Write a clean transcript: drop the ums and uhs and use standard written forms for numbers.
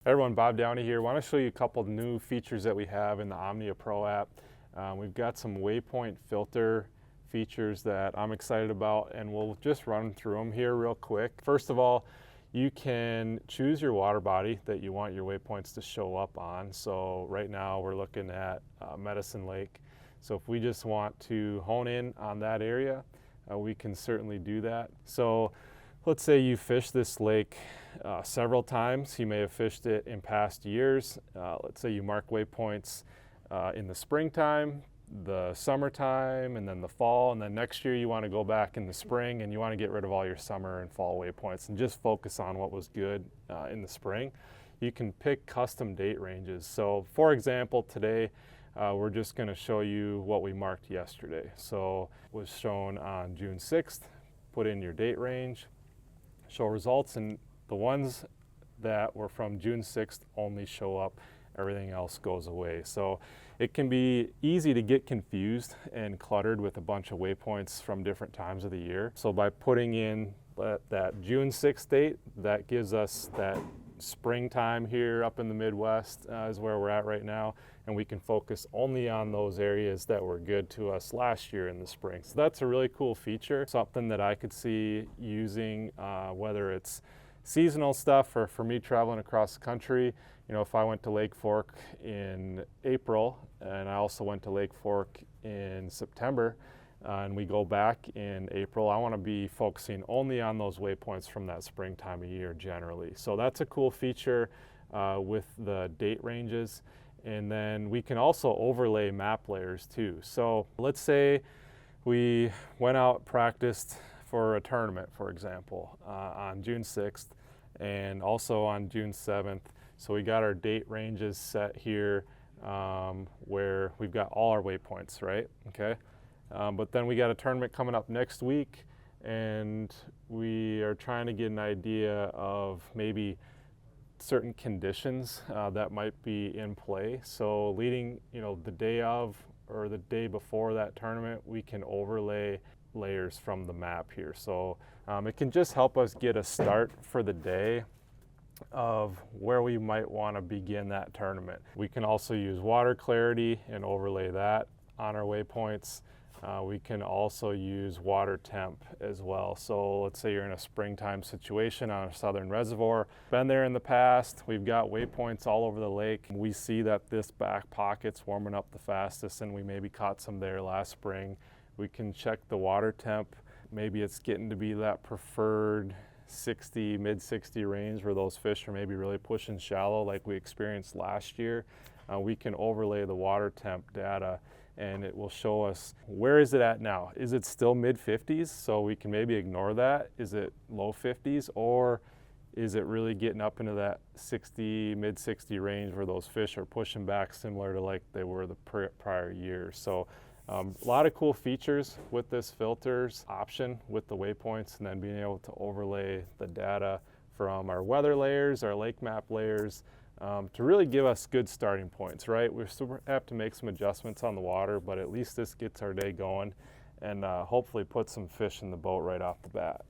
Hey everyone, Bob Downey here. I want to show you a couple new features that we have in the Omnia PRO app. We've got some waypoint filter features that I'm excited about, and we'll just run through them here real quick. First of all, you can choose your water body that you want your waypoints to show up on. So right now we're looking at Medicine Lake. So if we just want to hone in on that area, we can certainly do that. So let's say you fish this lake several times. You may have fished it in past years. Let's say you mark waypoints in the springtime, the summertime, and then the fall, and then next year you want to go back in the spring and you want to get rid of all your summer and fall waypoints and just focus on what was good in the spring. You can pick custom date ranges. So for example, today we're just going to show you what we marked yesterday. So it was shown on June 6th. Put in your date range, show results, and the ones that were from June 6th only show up. Everything else goes away. So it can be easy to get confused and cluttered with a bunch of waypoints from different times of the year. So by putting in that June 6th date, that gives us that springtime here up in the Midwest is where we're at right now, and we can focus only on those areas that were good to us last year in the spring. So that's a really cool feature, something that I could see using whether it's seasonal stuff or for me traveling across the country. You know, if I went to Lake Fork in April and I also went to Lake Fork in September, and we go back in April, I want to be focusing only on those waypoints from that springtime of year generally. So that's a cool feature with the date ranges. And then we can also overlay map layers too. So let's say we went out, practiced for a tournament, for example, on June 6th and also on June 7th. So we got our date ranges set here where we've got all our waypoints, right? Okay. But then we got a tournament coming up next week, and we are trying to get an idea of maybe certain conditions that might be in play. So leading, the day of or the day before that tournament, we can overlay layers from the map here. So it can just help us get a start for the day of where we might want to begin that tournament. We can also use water clarity and overlay that on our waypoints. We can also use water temp as well. So let's say you're in a springtime situation on a southern reservoir. Been there in the past. We've got waypoints all over the lake. We see that this back pocket's warming up the fastest, and we maybe caught some there last spring. We can check the water temp. Maybe it's getting to be that preferred 60, mid-60 range where those fish are maybe really pushing shallow like we experienced last year. We can overlay the water temp data, and it will show us where is it at now. Is it still mid-50s? So we can maybe ignore that. Is it low 50s, or is it really getting up into that 60, mid-60 range where those fish are pushing back similar to like they were the prior year? So a lot of cool features with this filters option with the waypoints, and then being able to overlay the data from our weather layers, our lake map layers, to really give us good starting points, right? We still have to make some adjustments on the water, but at least this gets our day going and hopefully put some fish in the boat right off the bat.